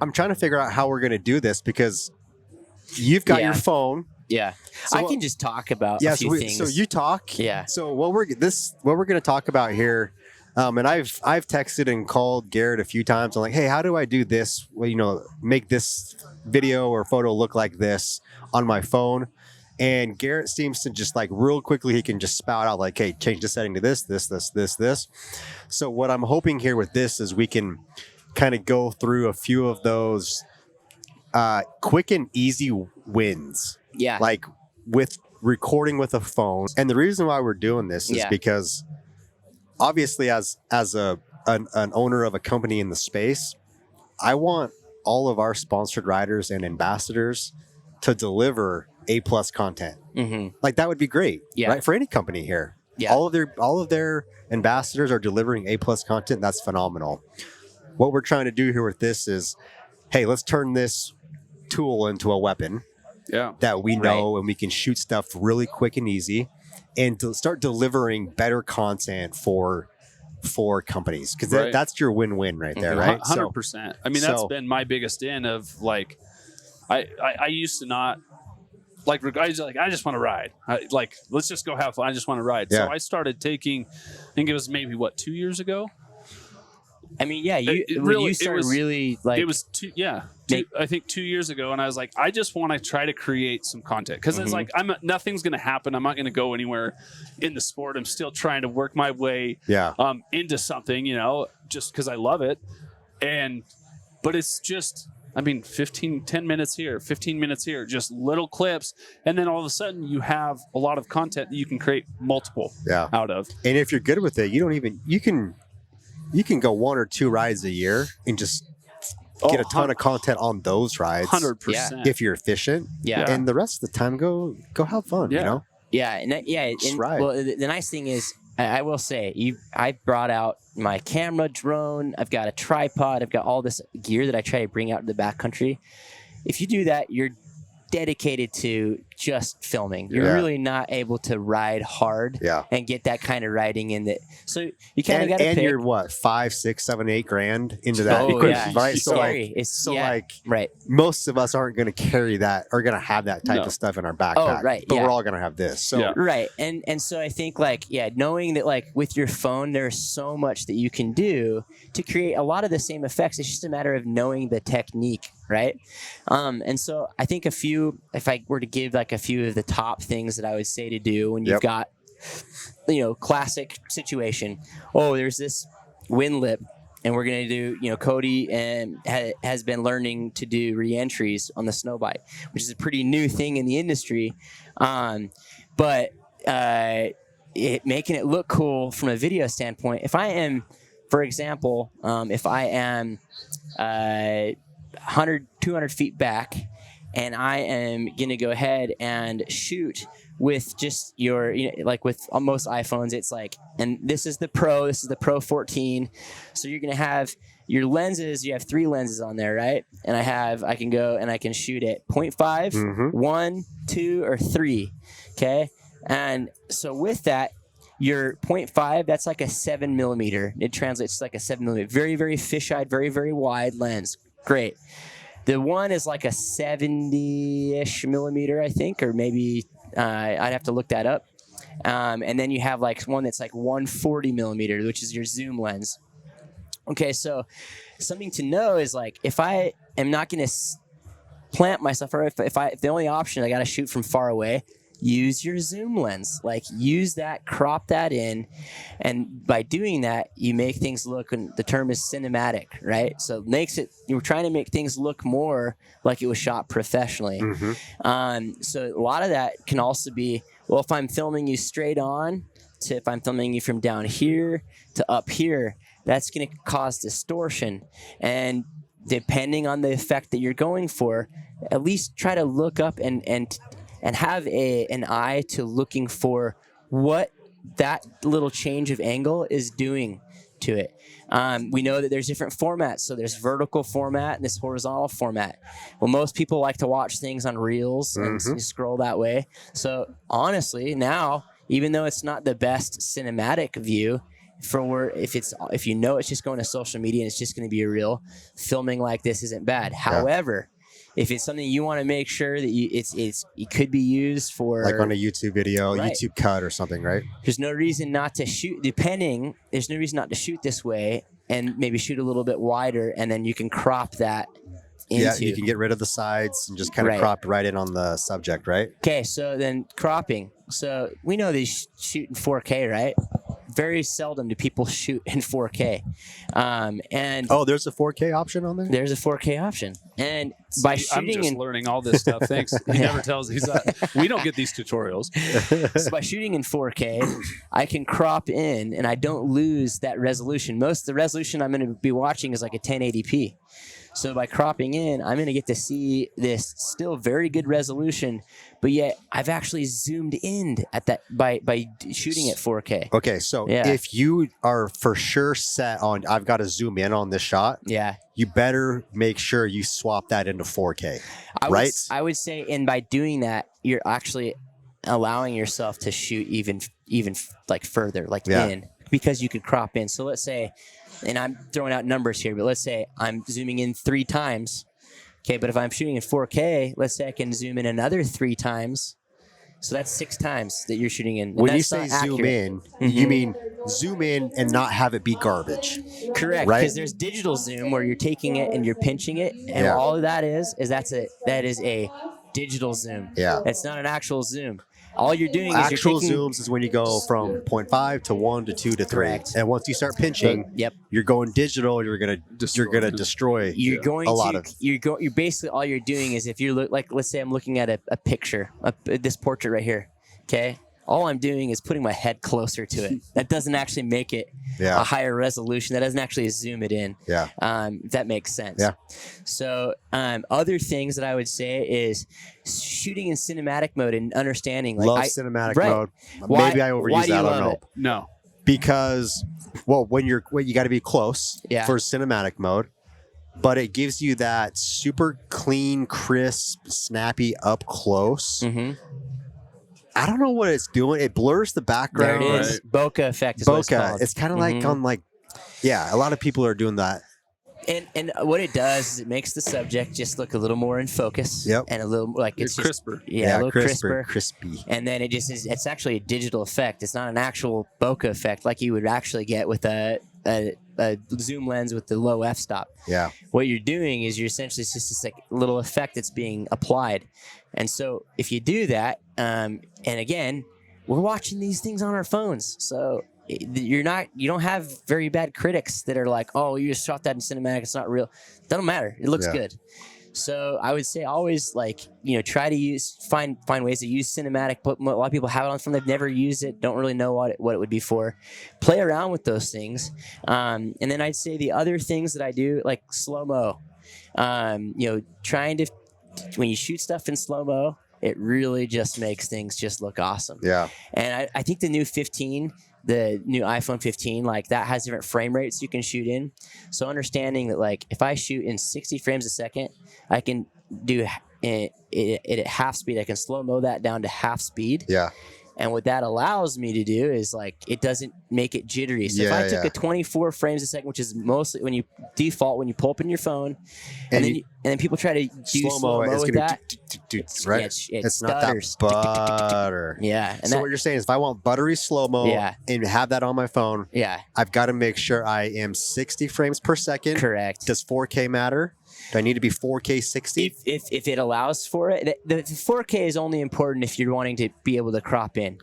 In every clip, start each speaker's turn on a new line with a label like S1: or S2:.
S1: I'm trying to figure out how we're going to do this because you've got your phone.
S2: Yeah.
S1: So,
S2: I can just talk about a
S1: yes,
S2: few things.
S1: So you talk.
S2: Yeah.
S1: So what we're going to talk about here, and I've texted and called Garrett a few times. I'm like, hey, how do I do this? Well, make this video or photo look like this on my phone. And Garrett seems to just like real quickly, he can just spout out like, hey, change the setting to this. So what I'm hoping here with this is we can kind of go through a few of those quick and easy wins.
S2: Yeah.
S1: Like with recording with a phone. And the reason why we're doing this is because obviously as an owner of a company in the space, I want all of our sponsored riders and ambassadors to deliver A+ content.
S2: Mm-hmm.
S1: Like that would be great, right? For any company here. Yeah. All of their ambassadors are delivering A+ content. That's phenomenal. What we're trying to do here with this is, hey, let's turn this tool into a weapon that we know and we can shoot stuff really quick and easy and to start delivering better content for companies. Because that's your win-win right there, right?
S3: 100%. I mean, that's been my biggest end of like, I used to not, like, I just want to ride. Let's just go have fun. I just want to ride. Yeah. So I started taking, I think it was maybe, 2 years ago?
S2: I mean, yeah, you started really like...
S3: It was I think 2 years ago, and I was like, I just want to try to create some content. Because it's like, nothing's going to happen. I'm not going to go anywhere in the sport. I'm still trying to work my way into something, just because I love it. But it's just... 10 minutes here, 15 minutes here, just little clips. And then all of a sudden you have a lot of content that you can create multiple out of.
S1: And if you're good with it, you can go 1 or 2 rides a year and just get a ton of content on those rides.
S3: 100%.
S1: If you're efficient.
S2: Yeah.
S1: And the rest of the time, go have fun,
S2: Yeah. Well, the nice thing is, I will say, I brought out my camera, drone. I've got a tripod. I've got all this gear that I try to bring out to the backcountry. If you do that, you're dedicated to just filming. You're really not able to ride hard and get that kind of riding in that. So you kind of got to pick.
S1: And you're what, 5, 6, 7, 8 grand into that equipment, right?
S2: Right.
S1: Most of us aren't going to carry that or going to have that type of stuff in our backpack. But we're all going to have this. So
S2: right. And so I think knowing that with your phone, there's so much that you can do to create a lot of the same effects. It's just a matter of knowing the technique, right? And so I think if I were to give a few of the top things that I would say to do when you've got, classic situation. Oh, there's this wind lip, and we're going to do, Cody has been learning to do re-entries on the snow bike, which is a pretty new thing in the industry. But making it look cool from a video standpoint, if I am, for example, 100, 200 feet back, and I am going to go ahead and shoot with just your, with most iPhones, it's and this is the Pro 14. So you're going to have your lenses, you have 3 lenses on there, right? And I can go and I can shoot at 0.5, 1, 2, or 3. Okay. And so with that, your 0.5, that's like a 7 millimeter. It translates to like a 7 millimeter. Very, very fisheye, very, very wide lens. Great. The one is like a 70-ish millimeter, I think, or maybe I'd have to look that up. And then you have one that's 140 millimeter, which is your zoom lens. Okay, so something to know is if I am not going to plant myself, or if the only option I got to shoot from far away, use your zoom lens. Use that, crop that in, and by doing that, you make things look, and the term is cinematic, right? So it makes it, you're trying to make things look more like it was shot professionally. So a lot of that can also be, well, if I'm filming you straight on, to if I'm filming you from down here to up here, that's going to cause distortion. And depending on the effect that you're going for, at least try to look up and have an eye to looking for what that little change of angle is doing to it. We know that there's different formats. So there's vertical format and this horizontal format. Well, most people like to watch things on reels and scroll that way. So honestly, now, even though it's not the best cinematic view, if you know it's just going to social media and it's just going to be a reel, filming like this isn't bad. However, if it's something you want to make sure that it could be used for,
S1: like on a YouTube video,
S2: Right.
S1: YouTube cut or something, right?
S2: There's no reason not to shoot. There's no reason not to shoot this way, and maybe shoot a little bit wider, and then you can crop that into.
S1: Yeah, you can get rid of the sides and just kind of
S2: Right.
S1: crop right in on the subject, right?
S2: Okay, so then cropping. So we know they shoot in 4K, right? Very seldom do people shoot in 4K. And
S1: there's a 4K option on there?
S2: there's a 4K option. And by
S3: I'm
S2: shooting
S3: just
S2: in
S3: learning all this stuff. Thanks. He never tells. We don't get these tutorials.
S2: so by shooting in 4K, I can crop in and I don't lose that resolution. Most of the resolution I'm going to be watching is like a 1080p. So by cropping in, I'm going to get to see this still very good resolution, but yet I've actually zoomed in at that by shooting at 4K.
S1: Okay, so
S2: Yeah.
S1: if you are for sure set on, I've got to zoom in on this shot,
S2: Yeah.
S1: you better make sure you swap that into 4K, right?
S2: I would say, and by doing that, you're actually allowing yourself to shoot even like further, like in, because you could crop in. So let's say, and I'm throwing out numbers here, but let's say I'm zooming in 3 times. Okay, but if I'm shooting in 4K, let's say I can zoom in another 3 times. So that's 6 times that you're shooting in. And
S1: When you
S2: that's
S1: say
S2: not
S1: zoom
S2: accurate.
S1: in, you mean zoom in and not have it be garbage.
S2: Correct,
S1: right?
S2: because there's digital zoom where you're taking it and you're pinching it, and all of that is that is a digital zoom.
S1: Yeah.
S2: It's not an actual zoom. All you're doing is
S1: Actual
S2: you're taking,
S1: zooms is when you go from 0.5 to 1 to 2 to 3.
S2: Correct.
S1: And once you start pinching,
S2: Yep.
S1: you're going digital. You're gonna destroy.
S2: You're going
S1: a
S2: to
S1: lot of.
S2: you're basically, all you're doing is, if you look, like, let's say I'm looking at a picture, this portrait right here. Okay, all I'm doing is putting my head closer to it. That doesn't actually make it a higher resolution. That doesn't actually zoom it in.
S1: Yeah.
S2: If that makes sense.
S1: Yeah.
S2: So other things that I would say is shooting in cinematic mode and understanding. Like,
S1: Love cinematic
S2: right.
S1: mode.
S2: Why-
S1: Maybe I
S2: why
S1: overuse
S2: do you
S1: that. I don't
S2: love
S1: know.
S2: it?
S3: No.
S1: Because, when you got to be close for cinematic mode, but it gives you that super clean, crisp, snappy up close.
S2: Mm-hmm.
S1: I don't know what it's doing. It blurs the background.
S2: There it is. Bokeh effect is what it's called.
S1: It's kind of like on a lot of people are doing that.
S2: And what it does is it makes the subject just look a little more in focus.
S1: Yep.
S2: And a little like it's just,
S3: crisper.
S2: Yeah, a little crisper.
S1: crispy.
S2: And then it's actually a digital effect. It's not an actual bokeh effect like you would actually get with a zoom lens with the low f-stop.
S1: Yeah.
S2: What you're doing is you're essentially, it's just this like little effect that's being applied. And so if you do that, and again, we're watching these things on our phones, so you don't have very bad critics that are like, oh, you just shot that in cinematic, it's not real. Doesn't matter, it looks good. So I would say always, like, try to find ways to use cinematic. But a lot of people have it on phone, they've never used it, don't really know what it would be for. Play around with those things, and then I'd say the other things that I do, like slow mo. Trying to, when you shoot stuff in slow mo, it really just makes things just look awesome.
S1: Yeah.
S2: And I think the new iPhone 15, like, that has different frame rates you can shoot in. So understanding that, like, if I shoot in 60 frames a second, I can do it at half speed. I can slow mo that down to half speed.
S1: Yeah.
S2: And what that allows me to do is, like, it doesn't make it jittery. So if I took a 24 frames a second, which is mostly when you pull up in your phone, and then people try to do slow mo with that,
S1: right?
S2: It's
S1: not that butter.
S2: Yeah. And
S1: so what you're saying is, if I want buttery slow mo and have that on my phone, I've got to make sure I am 60 frames per second.
S2: Correct.
S1: Does 4K matter? Do I need to be 4K 60?
S2: If it allows for it, the 4K is only important if you're wanting to be able to crop in.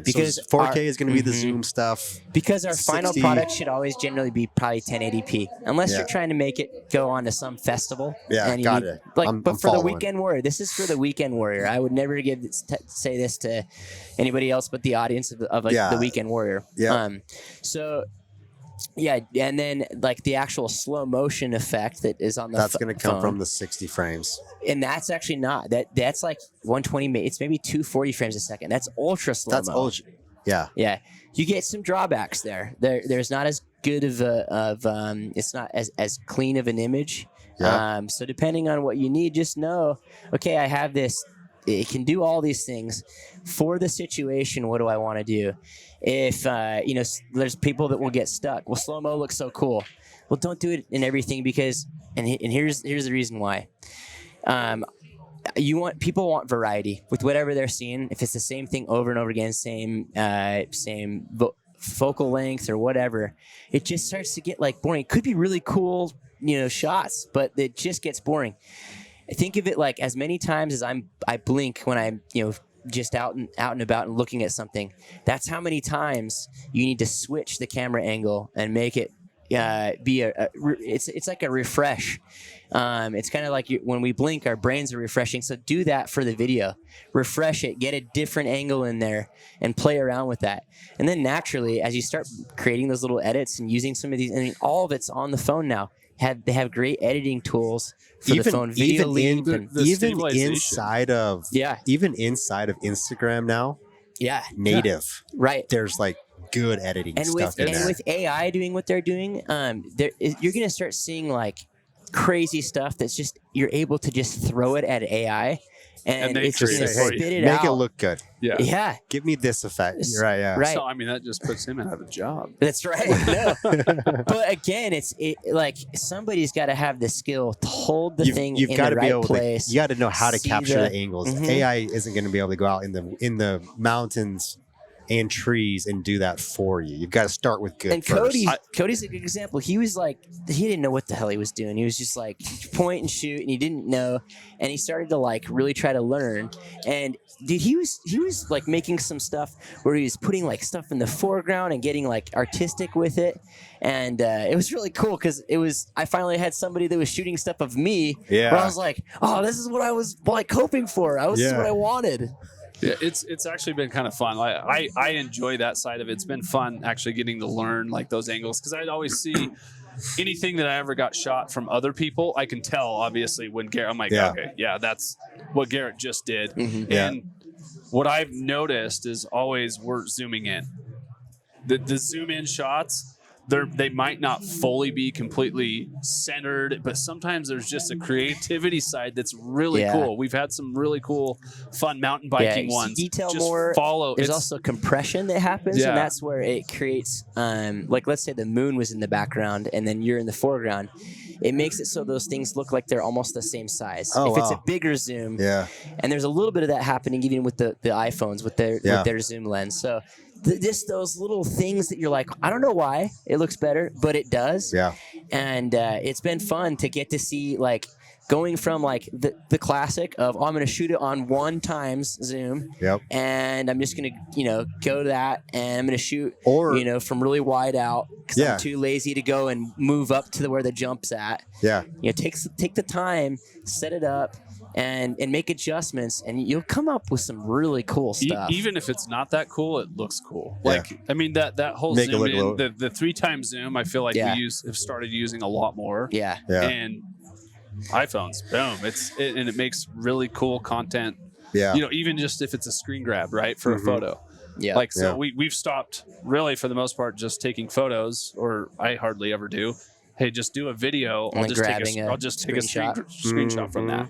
S1: Because so 4K is going to be the zoom stuff.
S2: Because our final product should always generally be probably 1080p, unless you're trying to make it go on to some festival.
S1: Yeah,
S2: and
S1: got it.
S2: But for the weekend warrior, this is for the weekend warrior. I would never say this to anybody else but the audience of the weekend warrior.
S1: Yeah.
S2: Yeah, and then, like, the actual slow motion effect that is on the
S1: that's going to come
S2: phone,
S1: from the 60 frames.
S2: and that's actually not that's like 120. It's maybe 240 frames a second. That's ultra slow.
S1: That's ultra. Yeah.
S2: Yeah, you get some drawbacks there. There's not as good of it's not as clean of an image.
S1: Yeah.
S2: So depending on what you need, just know, okay, I have this it can do all these things for the situation. What do I want to do? If there's people that will get stuck. Well, slow-mo looks so cool. Well, don't do it in everything because, and here's the reason why. People want variety with whatever they're seeing. If it's the same thing over and over again, same focal length or whatever, it just starts to get like boring. It could be really cool, shots, but it just gets boring. Think of it like as many times as I blink when I'm just out and about and looking at something. That's how many times you need to switch the camera angle and make it be it's like a refresh. It's kind of like when we blink, our brains are refreshing. So do that for the video. Refresh it, get a different angle in there, and play around with that. And then naturally, as you start creating those little edits and using some of these, all of it's on the phone now. They have great editing tools for the phone. Video
S1: even inside of Instagram now.
S2: Yeah,
S1: native.
S2: Right.
S1: There's like good editing
S2: and
S1: stuff
S2: with
S1: in there.
S2: with AI doing what they're doing, you're gonna start seeing like crazy stuff that's just you're able to just throw it at AI. And it's just gonna spit it out.
S1: Make it look good.
S2: Yeah.
S1: Give me this effect. You're right. Yeah.
S2: Right.
S3: So I mean, that just puts him out of a job.
S2: That's right. No. But again, it's like somebody's got to have the skill to hold the thing in the right place.
S1: You got to know how to capture the angles.
S2: Mm-hmm.
S1: AI isn't going to be able to go out in the mountains and trees and do that for you. You've got to start with good. And
S2: Cody's a good example. He was like, he didn't know what the hell he was doing. He was just like point and shoot, and he didn't know. And he started to like really try to learn. And dude, he was like making some stuff where he was putting like stuff in the foreground and getting like artistic with it. And it was really cool because I finally had somebody that was shooting stuff of me.
S1: Yeah.
S2: Where I was like, oh, this is what I was like hoping for. This is what I wanted.
S3: Yeah, it's actually been kind of fun. I enjoy that side of it. It's been fun actually getting to learn like those angles because I'd always see anything that I ever got shot from other people. I can tell obviously when Garrett. I'm like, okay, yeah, that's what Garrett just did.
S2: Mm-hmm.
S3: And what I've noticed is always we're zooming in. The zoom in shots. They might not fully be completely centered, but sometimes there's just a creativity side that's really cool. We've had some really cool, fun mountain biking ones.
S2: Detail
S3: just
S2: more.
S3: Follow.
S2: There's also compression that happens, and that's where it creates. Like let's say the moon was in the background, and then you're in the foreground. It makes it so those things look like they're almost the same size. It's a bigger zoom, and there's a little bit of that happening even with the iPhones with their zoom lens. So. Those little things that you're like, I don't know why it looks better, but it does.
S1: Yeah.
S2: And it's been fun to get to see like going from like the classic of I'm going to shoot it on 1x zoom.
S1: Yep.
S2: And I'm just going to, go to that and I'm going to shoot, from really wide out because I'm too lazy to go and move up to where the jump's at.
S1: Yeah.
S2: Take the time, set it up. And make adjustments, and you'll come up with some really cool stuff.
S3: Even if it's not that cool, it looks cool. Like I mean, that whole
S1: Make
S3: zoom in, the 3x zoom, I feel like we have started using a lot more.
S2: Yeah.
S3: And iPhones, boom, and it makes really cool content.
S1: Yeah.
S3: Even just if it's a screen grab, right, for a photo.
S2: Yeah.
S3: We've stopped really for the most part just taking photos, or I hardly ever do. Hey, just do a video. I'll just take a screenshot from that.